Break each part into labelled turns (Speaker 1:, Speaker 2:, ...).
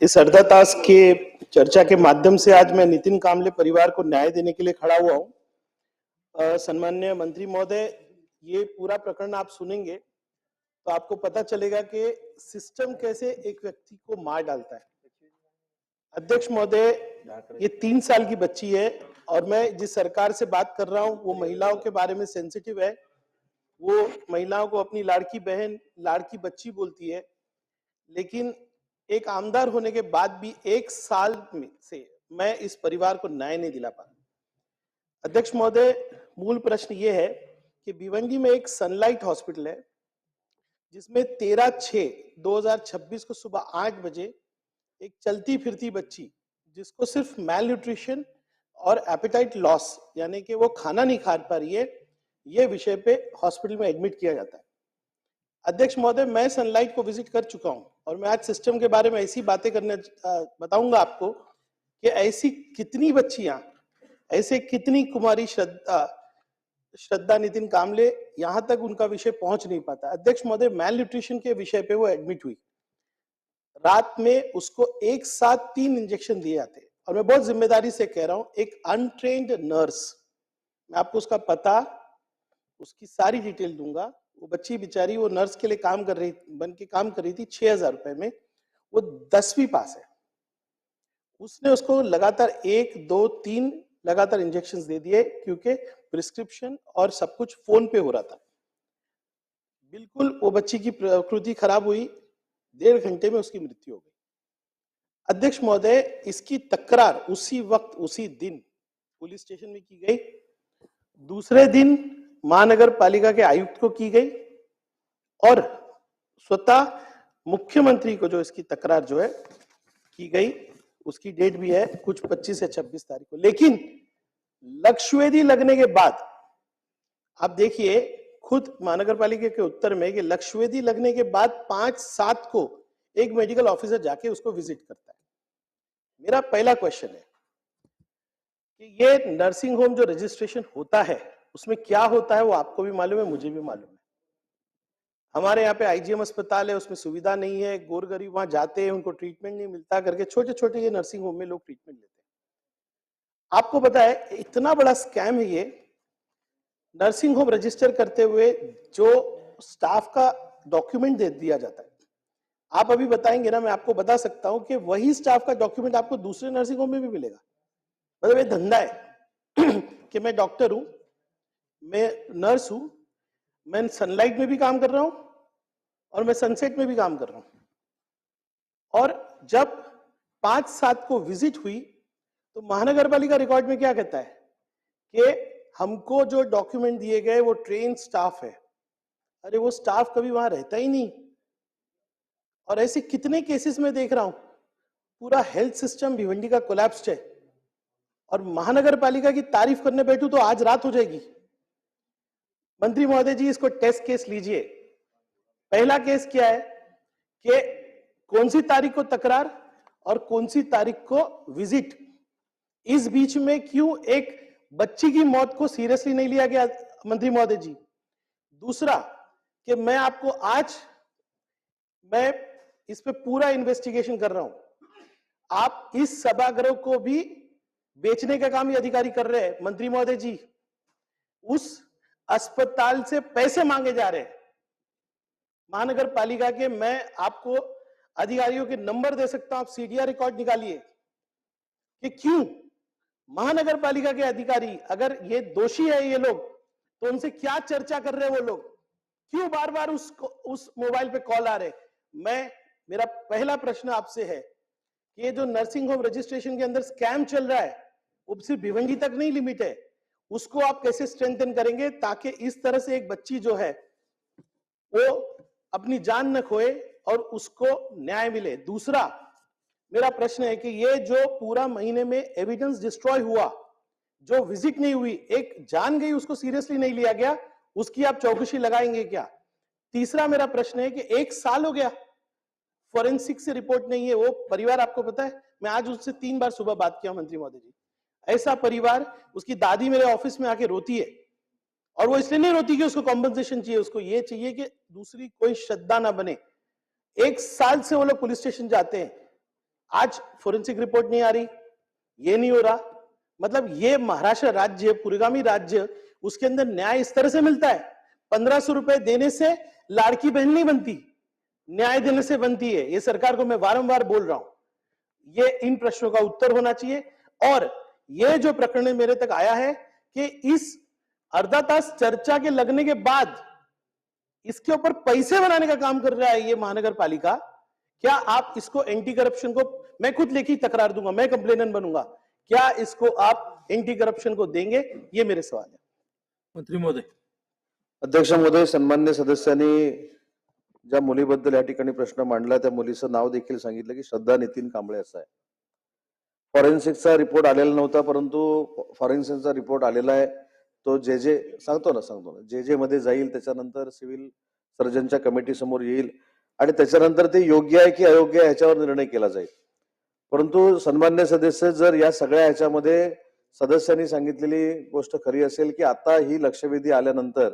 Speaker 1: इस अर्धातास के चर्चा के माध्यम से आज मैं नितिन कामले परिवार को न्याय देने के लिए खड़ा हुआ हूं। सम्मान्य मंत्री महोदय, ये पूरा प्रकरण आप सुनेंगे तो आपको पता चलेगा कि सिस्टम कैसे एक व्यक्ति को मार डालता है। अध्यक्ष महोदय, ये 3 साल की बच्ची है और मैं जिस सरकार से बात कर रहा हूं वो महिलाओं के बारे में सेंसिटिव है। वो महिलाओं को अपनी लाड़की बहन, लाड़की बच्ची बोलती है, लेकिन एक आमदार होने के बाद भी 1 साल में से मैं इस परिवार को न्याय नहीं दिला पा रहा। अध्यक्ष महोदय, मूल प्रश्न ये है कि भिवंडी में एक सनलाइट हॉस्पिटल है जिसमें 13/6/2026 को सुबह 8 बजे एक चलती फिरती बच्ची जिसको सिर्फ मैल न्यूट्रिशन और एपेटाइट लॉस यानी कि वो खाना नहीं खा पा रही है, ये विषय पे हॉस्पिटल में एडमिट किया जाता है। अध्यक्ष महोदय, मैं सनलाइट को विजिट कर चुका हूं और मैं आज सिस्टम के बारे में ऐसी बातें करने बताऊंगा आपको कि ऐसी कितनी बच्चियां, ऐसे कितनी कुमारी श्रद्धा नितिन कामले, यहां तक उनका विषय पहुंच नहीं पाता। अध्यक्ष महोदय, मैल न्यूट्रिशन के विषय पे वो एडमिट हुई, रात में उसको एक साथ 3 इंजेक्शन दिए जाते और मैं बहुत जिम्मेदारी से कह रहा हूं, एक अनट्रेन्ड नर्स, मैं आपको उसका पता, उसकी सारी डिटेल दूंगा। वो बच्ची बेचारी, वो नर्स के लिए काम कर रही थी 6,000 रुपए में। वो 10वीं पास है। उसने उसको लगातार 1, 2, 3 लगातार इंजेक्शंस दे दिए क्योंकि प्रिस्क्रिप्शन और सब कुछ फोन पे हो रहा था। बिल्कुल वो बच्ची की प्रकृति खराब हुई, 1.5 घंटे में उसकी मृत्यु हो गई। अध्यक्ष महोदय, इसकी तकरार उसी वक्त उसी दिन पुलिस स्टेशन में की गई, दूसरे दिन महानगर पालिका के आयुक्त को की गई और स्वतः मुख्यमंत्री को जो इसकी तकरार जो है की गई, उसकी डेट भी है कुछ 25 या 26 तारीख को। लेकिन लक्षवेदी लगने के बाद आप देखिए खुद महानगर पालिका के उत्तर में कि लक्षवेदी लगने के बाद 5/7 को एक मेडिकल ऑफिसर जाके उसको विजिट करता है। मेरा पहला क्वेश्चन है कि ये नर्सिंग होम जो रजिस्ट्रेशन होता है उसमें क्या होता है, वो आपको भी मालूम है, मुझे भी मालूम है। हमारे यहाँ पे आईजीएम अस्पताल है, उसमें सुविधा नहीं है, गोरगरीब वहां जाते हैं, उनको ट्रीटमेंट नहीं मिलता करके छोटे छोटे ये नर्सिंग होम में लोग ट्रीटमेंट लेते हैं। आपको पता है इतना बड़ा स्कैम है ये। नर्सिंग होम रजिस्टर करते हुए जो स्टाफ का डॉक्यूमेंट दे दिया जाता है, आप अभी बताएंगे ना, मैं आपको बता सकता हूं कि वही स्टाफ का डॉक्यूमेंट आपको दूसरे नर्सिंग होम में भी मिलेगा। मतलब ये धंधा है कि मैं डॉक्टर हूं, मैं नर्स हूं, मैं सनलाइट में भी काम कर रहा हूं और मैं सनसेट में भी काम कर रहा हूं। और जब 5/7 को विजिट हुई तो महानगर पालिका रिकॉर्ड में क्या कहता है कि हमको जो डॉक्यूमेंट दिए गए वो ट्रेन स्टाफ है। अरे वो स्टाफ कभी वहां रहता ही नहीं। और ऐसे कितने केसेस में देख रहा हूं, पूरा हेल्थ सिस्टम भिवंडी का कोलैप्स्ड है और महानगर पालिका की तारीफ करने बैठूं तो आज रात हो जाएगी। मंत्री महोदय जी, इसको टेस्ट केस लीजिए। पहला केस क्या है कि कौन सी तारीख को तकरार और कौन सी तारीख को विजिट, इस बीच में क्यों एक बच्ची की मौत को सीरियसली नहीं लिया गया मंत्री महोदय जी। दूसरा कि मैं इस पे पूरा इन्वेस्टिगेशन कर रहा हूं। आप इस सभागृह को भी बेचने का काम ये अधिकारी कर रहे हैं मंत्री महोदय जी। उस अस्पताल से पैसे मांगे जा रहे हैं महानगर पालिका के। मैं आपको अधिकारियों के नंबर दे सकता हूं, आप सीडीआर रिकॉर्ड निकालिए कि क्यों महानगर पालिका के अधिकारी, अगर ये दोषी है ये लोग, तो उनसे क्या चर्चा कर रहे हैं वो लोग, क्यों बार बार उस मोबाइल पे कॉल आ रहे। मेरा पहला प्रश्न आपसे है कि ये जो नर्सिंग होम रजिस्ट्रेशन के अंदर स्कैम चल रहा है वो सिर्फ भिवंडी तक नहीं लिमिट है, उसको आप कैसे स्ट्रेंथन करेंगे ताकि इस तरह से एक बच्ची जो है वो अपनी जान न खोए और उसको न्याय मिले। दूसरा मेरा प्रश्न है कि ये जो पूरा महीने में एविडेंस डिस्ट्रॉय हुआ, जो विजिट नहीं हुई, एक जान गई उसको सीरियसली नहीं लिया गया, उसकी आप चौकसी लगाएंगे क्या। तीसरा मेरा प्रश्न है कि 1 साल हो गया, फॉरेंसिक से रिपोर्ट नहीं है। वो परिवार आपको पता है, मैं आज उससे 3 बार सुबह बात किया मंत्री महोदय जी। ऐसा परिवार, उसकी दादी मेरे ऑफिस में आके रोती है और वो इसलिए नहीं रोती कि उसको कॉम्पनसेशन चाहिए, उसको ये चाहिए कि दूसरी कोई श्रद्धा ना बने। 1 साल से वो लोग पुलिस स्टेशन जाते हैं। आज फोरेंसिक रिपोर्ट नहीं आ रही, ये नहीं हो रहा। मतलब ये महाराष्ट्र राज्य, पुरोगामी राज्य, उसके अंदर न्याय इस तरह से मिलता है। 1500 रुपए देने से लाड़की बहन नहीं बनती, न्याय देने से बनती है। ये सरकार को मैं बारंबार बोल रहा हूं। ये इन प्रश्नों का उत्तर होना चाहिए। और ये जो प्रकरण मेरे तक आया है कि इस अर्धा तास चर्चा के लगने के बाद इसके ऊपर पैसे बनाने का काम कर रहा है ये महानगर पालिका। क्या आप इसको एंटी करप्शन को, मैं खुद लेखी तकरार दूंगा, मैं कंप्लेनेंट बनूंगा, क्या इसको आप एंटी करप्शन को देंगे? ये मेरे सवाल है।
Speaker 2: मंत्री महोदय.
Speaker 3: अध्यक्ष महोदय, सन्मान्य सदस्यांनी ज्या मुलीबद्दल या ठिकाणी प्रश्न मांडला त्या मुलीचं नाव देखील सांगितलं की श्रद्धा नितीन कांबळे असं आहे. फॉरेन्सिकचा रिपोर्ट आलेला नव्हता, परंतु फॉरेन्सिकचा रिपोर्ट आलेला आहे. तो जे सांगतो ना जे मध्ये जाईल, त्याच्यानंतर सिव्हिल सर्जनच्या कमिटी समोर येईल आणि त्याच्यानंतर ते योग्य आहे की अयोग्य आहे ह्याच्यावर निर्णय केला जाईल. परंतु सन्मान्य सदस्य, जर या सगळ्या ह्याच्यामध्ये सदस्यांनी सांगितलेली गोष्ट खरी असेल की आता ही लक्षवेधी आल्यानंतर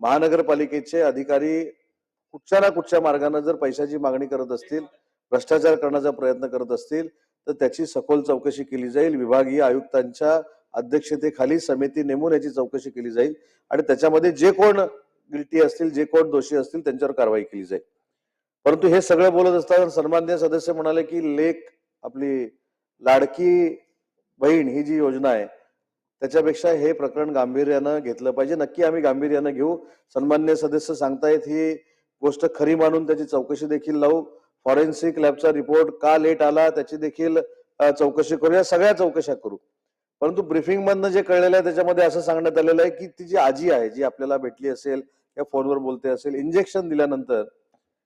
Speaker 3: महानगरपालिकेचे अधिकारी कुठच्या ना कुठच्या मार्गाने जर पैशाची मागणी करत असतील, भ्रष्टाचार करण्याचा प्रयत्न करत असतील, तर त्याची सखोल चौकशी केली जाईल. विभागीय आयुक्तांच्या अध्यक्षतेखाली समिती नेमून याची चौकशी केली जाईल आणि त्याच्यामध्ये जे कोण गिल्टी असतील, जे कोण दोषी असतील, त्यांच्यावर कारवाई केली जाईल. परंतु हे सगळं बोलत असताना सन्माननीय सदस्य म्हणाले की लेक आपली लाडकी बहीण ही जी योजना आहे त्याच्यापेक्षा हे प्रकरण गांभीर्यानं घेतलं पाहिजे. नक्की आम्ही गांभीर्यानं घेऊ. सन्माननीय सदस्य सांगतायत ही गोष्ट खरी मानून त्याची चौकशी देखील लावू. फॉरेन्सिक लॅबचा रिपोर्ट का लेट आला त्याची देखील चौकशी करू. या सगळ्या चौकशा करू. परंतु ब्रीफिंग मधनं जे कळलेलं आहे त्याच्यामध्ये असं सांगण्यात आलेलं आहे की ती जी आजी आहे, जी आपल्याला भेटली असेल या फोनवर बोलते असेल, इंजेक्शन दिल्यानंतर,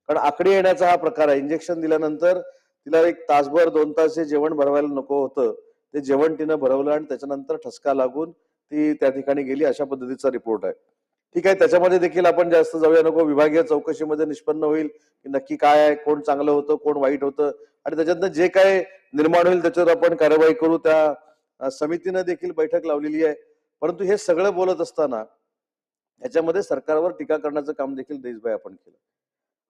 Speaker 3: कारण आकडी येण्याचा हा प्रकार आहे, इंजेक्शन दिल्यानंतर तिला 1 तासभर 2 तास जे जेवण भरवायला नको होतं ते जेवण तिनं भरवलं आणि त्याच्यानंतर ठसका लागून ती त्या ठिकाणी गेली, अशा पद्धतीचा रिपोर्ट आहे. ठीक आहे, त्याच्यामध्ये देखील आपण जास्त जाऊया नको. विभागीय चौकशीमध्ये निष्पन्न होईल की नक्की काय आहे, कोण चांगलं होतं, कोण वाईट होतं आणि त्याच्यातनं जे काय निर्माण होईल त्याच्यावर आपण कार्यवाही करू. त्या समितीनं देखील बैठक लावलेली आहे. परंतु हे सगळं बोलत असताना याच्यामध्ये सरकारवर टीका करण्याचं काम देखील देशभाई आपण केलं.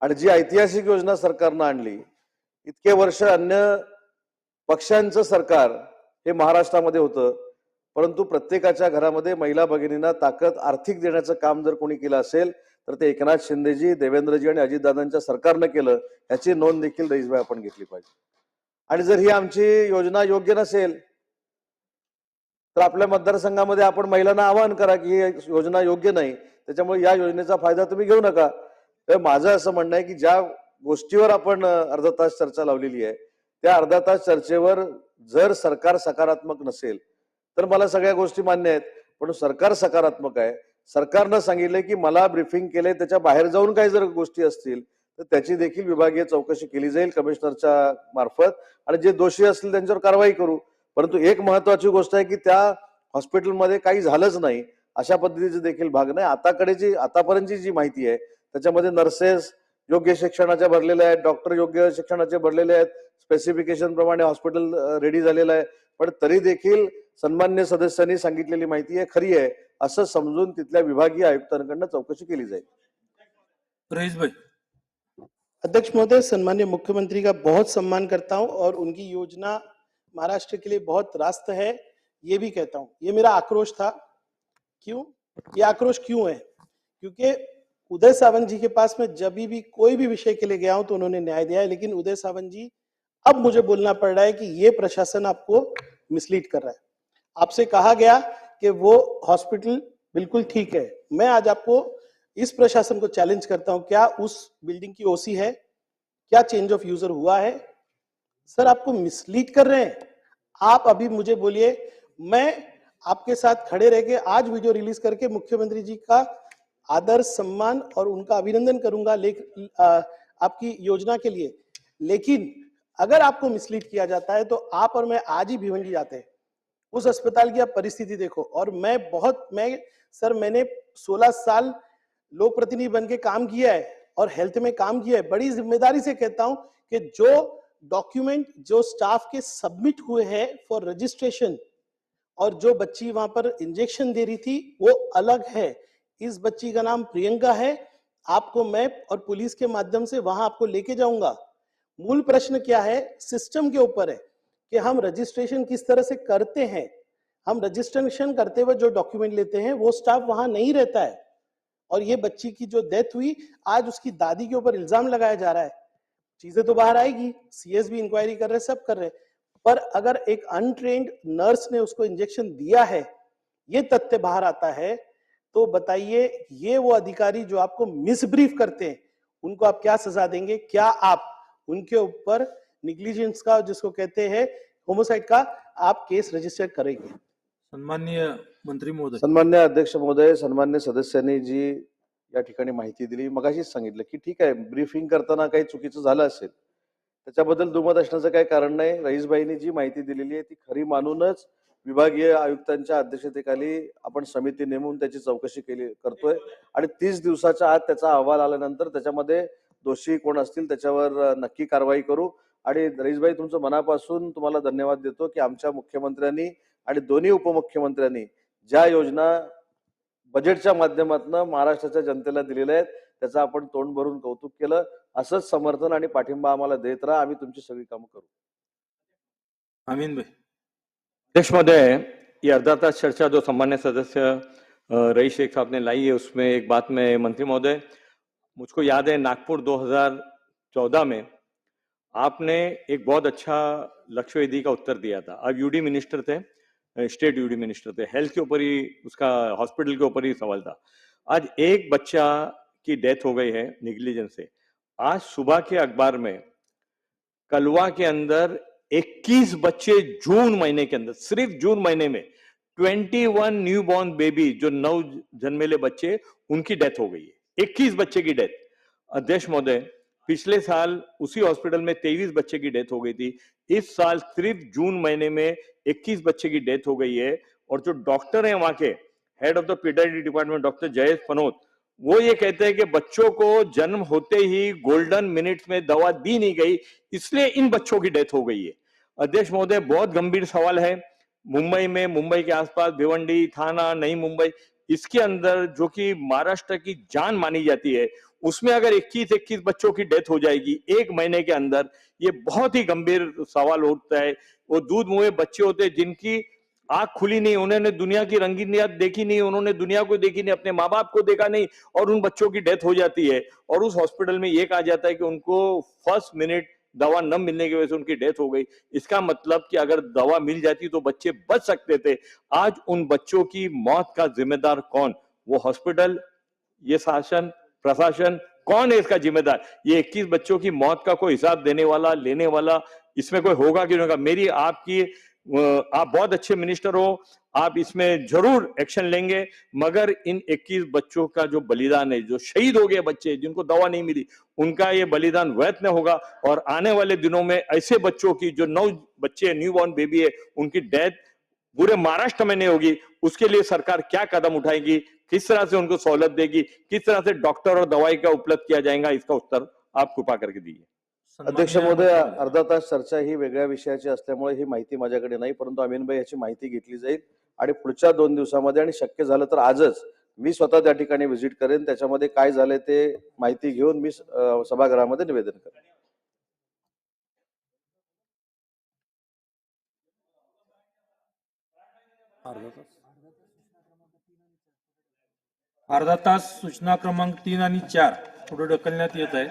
Speaker 3: आणि जी ऐतिहासिक योजना सरकारनं आणली, इतके वर्ष अन्य पक्षांचं सरकार हे महाराष्ट्रामध्ये होतं, परंतु प्रत्येकाच्या घरामध्ये महिला भगिनींना ताकद आर्थिक देण्याचं काम जर कोणी केलं असेल तर ते एकनाथ शिंदेजी, देवेंद्रजी आणि अजितदादांच्या सरकारनं केलं. याची नोंद देखील देशभाई आपण घेतली पाहिजे. आणि जर ही आमची योजना योग्य नसेल तर आपल्या मतदारसंघामध्ये आपण महिलांना आवाहन करा की ही योजना योग्य नाही, त्याच्यामुळे या योजनेचा फायदा तुम्ही घेऊ नका. तर माझं असं म्हणणं आहे की ज्या गोष्टीवर आपण अर्धा तास चर्चा लावलेली आहे त्या अर्धा तास चर्चेवर जर सरकार सकारात्मक नसेल तर मला सगळ्या गोष्टी मान्य आहेत. पण सरकार सकारात्मक आहे. सरकारनं सांगितलंय की मला ब्रीफिंग केलंय, त्याच्या बाहेर जाऊन काही जर गोष्टी असतील तर त्याची देखील विभागीय चौकशी केली जाईल कमिशनरच्या मार्फत आणि जे दोषी असतील त्यांच्यावर कारवाई करू. परंतु एक महत्वाची गोष्ट आहे की त्या हॉस्पिटलमध्ये काही झालंच नाही अशा पद्धतीचे देखील भाग नाही. आतापर्यंतची जी माहिती आहे त्याच्यामध्ये नर्सेस योग्य शिक्षणाच्या भरलेल्या आहेत, डॉक्टर योग्य शिक्षणाचे भरलेले आहेत, स्पेसिफिकेशन प्रमाणे हॉस्पिटल रेडी झालेलं आहे. पण तरी देखील सन्मान्य सदस्यांनी सांगितलेली माहिती आहे खरी आहे असं समजून तिथल्या विभागीय आयुक्तांकडून चौकशी केली जाईल.
Speaker 2: रईस भाई.
Speaker 1: अध्यक्ष महोदय, सम्मान्य मुख्यमंत्री का बहुत सम्मान करता हूं और उनकी योजना महाराष्ट्र के लिए बहुत रास्त है, ये भी कहता हूं. ये मेरा आक्रोश था. क्यों ये आक्रोश क्यों है? क्योंकि उदय सावंत जी के पास में जब भी कोई भी विषय के लिए गया हूं तो उन्होंने न्याय दिया है. लेकिन उदय सावंत जी, अब मुझे बोलना पड़ रहा है कि ये प्रशासन आपको मिसलीड कर रहा है. आपसे कहा गया कि वो हॉस्पिटल बिल्कुल ठीक है. मैं आज आपको इस प्रशासन को चैलेंज करता हूं, क्या उस बिल्डिंग की ओसी है? क्या चेंज ऑफ यूजर हुआ है? सर, आपको मिसलीड कर रहे हैं. आप अभी मुझे बोलिए, मैं आपके साथ खड़े रह के आज वीडियो रिलीज करके मुख्यमंत्री जी का आदर, सम्मान और उनका अभिनंदन करूंगा आपकी योजना के लिए. लेकिन अगर आपको मिसलीड किया जाता है तो आप और मैं आज ही भिवंडी जाते हैं. उस अस्पताल की आप परिस्थिति देखो. और मैंने 16 साल लोक प्रतिनिधि बन के काम किया है और हेल्थ में काम किया है. बड़ी जिम्मेदारी से कहता हूं कि जो डॉक्यूमेंट जो स्टाफ के सबमिट हुए हैं फॉर रजिस्ट्रेशन और जो बच्ची वहां पर इंजेक्शन दे रही थी वो अलग है. इस बच्ची का नाम प्रियंका है. आपको मैं और पुलिस के माध्यम से वहां आपको लेके जाऊंगा. मूल प्रश्न क्या है, सिस्टम के ऊपर है कि हम रजिस्ट्रेशन किस तरह से करते हैं। हम रजिस्ट्रेशन करते हुए जो डॉक्यूमेंट लेते हैं वो स्टाफ वहां नहीं रहता है, और ये बच्ची की जो डेथ हुई, आज उसकी दादी के ऊपर इल्जाम लगाया जा रहा है। चीजें तो बाहर आएगी, सीएस भी इंक्वायरी कर रहे हैं, सब कर रहे हैं, पर अगर एक अनट्रेन्ड नर्स ने उसको इंजेक्शन दिया है, ये तथ्य बाहर आता है, तो बताइए ये वो अधिकारी जो आपको मिसब्रीफ करते हैं, उनको आप क्या सजा देंगे? क्या आप उनके ऊपर निग्लिजेंस का, जिसको कहते हैं होमोसाइड का, आप केस रजिस्टर करेंगे?
Speaker 2: सन्माननीय मंत्री महोदय.
Speaker 3: सन्मान्य अध्यक्ष महोदय, सन्मान्य सदस्यांनी जी या ठिकाणी माहिती दिली, मगाशीच सांगितलं की ठीक आहे, ब्रीफिंग करताना काही चुकीचं झालं असेल, त्याच्याबद्दल दुमत असण्याचं काही कारण नाही. रईसभाईंनी जी माहिती दिलेली आहे ती खरी मानूनच विभागीय आयुक्तांच्या अध्यक्षतेखाली आपण समिती नेमून त्याची चौकशी करतोय आणि 30 दिवसाच्या आत त्याचा अहवाल आल्यानंतर त्याच्यामध्ये दोषी कोण असतील त्याच्यावर नक्की कारवाई करू. आणि रईसभाई, तुमचं मनापासून तुम्हाला धन्यवाद देतो की आमच्या मुख्यमंत्र्यांनी आणि दोन्ही उपमुख्यमंत्र्यांनी ज्या योजना बजेटच्या माध्यमातून महाराष्ट्राच्या जनतेला दिलेल्या आहेत त्याचं आपण तोंड भरून कौतुक केलं. असंच समर्थन आणि पाठिंबा आम्हाला देत राहा. आम्ही तुमची सगळी कामं करू.
Speaker 2: अमीन भाई.
Speaker 4: अध्यक्ष महोदय, ये अर्धा चर्चा जो सम्मान्य सदस्य रईस शेख साहब ने लाई है, उसमें एक बात में मंत्री महोदय, मुझको याद है नागपुर 2014 में आपने एक बहुत अच्छा लक्ष्य वेधी का उत्तर दिया था. अब यूडी मिनिस्टर थे, स्टेट यूडी मिनिस्टर थे, हेल्थ के ऊपर ही, उसका हॉस्पिटल के ऊपर ही सवाल था. आज एक बच्चा की डेथ हो गई है निग्लिजेंस से. आज सुबह के अखबार में कलवा के अंदर 21 बच्चे जून महीने के अंदर, सिर्फ जून महीने में 21 न्यू बॉर्न बेबी, जो नव जन्मेले बच्चे, उनकी डेथ हो गई है. 21 बच्चे की डेथ. अध्यक्ष महोदय, पिछले साल उसी हॉस्पिटल में 23 बच्चे की डेथ हो गई थी. इस साल सिर्फ जून महीने में 21 बच्चे की डेथ हो गई है. और जो डॉक्टर है वहां के head of the paediatric department, doctor Jayesh Panot, वो ये कहते हैं कि बच्चों को जन्म होते ही गोल्डन मिनट्स में दवा दी नहीं गई, इसलिए इन बच्चों की डेथ हो गई है. अध्यक्ष महोदय, बहुत गंभीर सवाल है. मुंबई में, मुंबई के आसपास भिवंडी, थाना, नई मुंबई, इसके अंदर जो कि महाराष्ट्र की जान मानी जाती है, उसमें अगर 21 बच्चों की डेथ हो जाएगी एक महीने के अंदर, ये बहुत ही गंभीर सवाल उठता है. वो दूध मुँहे बच्चे होते हैं जिनकी आंख खुली नहीं, उन्होंने दुनिया की रंगीनियत देखी नहीं, उन्होंने दुनिया को देखी नहीं, अपने माँ बाप को देखा नहीं, और उन बच्चों की डेथ हो जाती है. और उस हॉस्पिटल में ये कहा जाता है कि उनको फर्स्ट मिनट दवा न मिलने की वजह से उनकी डेथ हो गई. इसका मतलब कि अगर दवा मिल जाती तो बच्चे बच सकते थे. आज उन बच्चों की मौत का जिम्मेदार कौन? वो हॉस्पिटल, ये शासन, प्रशासन, कौन है इसका जिम्मेदार? ये 21 बच्चों की मौत का कोई हिसाब देने वाला, लेने वाला, इसमें कोई होगा कि नहीं होगा? मेरी आपकी, आप बहुत अच्छे मिनिस्टर हो, आप इसमें जरूर एक्शन लेंगे, मगर इन 21 बच्चों का जो बलिदान है, जो शहीद हो गए बच्चे जिनको दवा नहीं मिली, उनका ये बलिदान व्यर्थ न होगा. और आने वाले दिनों में ऐसे बच्चों की, जो नौ बच्चे न्यू बॉर्न बेबी है, उनकी डेथ पूरे महाराष्ट्र में नहीं होगी. उसके लिए सरकार क्या कदम उठाएगी, किस तरह से उनको सहूलत देगी, किस तरह से डॉक्टर और दवाई का उपलब्ध किया जाएगा, इसका उत्तर आप कृपा करके दीजिए.
Speaker 3: अध्यक्ष महोदय, अर्धा तास चर्चा ही वेगळ्या विषयाची असल्यामुळे ही माहिती माझ्याकडे नाही, परंतु अमीनभाई याची माहिती घेतली जाईल आणि पुढच्या 2 दिवसामध्ये, आणि शक्य झालं तर आजच मी स्वतः त्या ठिकाणी व्हिजिट करेन. त्याच्यामध्ये काय झालंय ते माहिती घेऊन मी सभागृहामध्ये निवेदन करेन.
Speaker 2: अर्धा तास सूचना क्रमांक 3 आणि 4 पुढे ढकलण्यात येत आहे.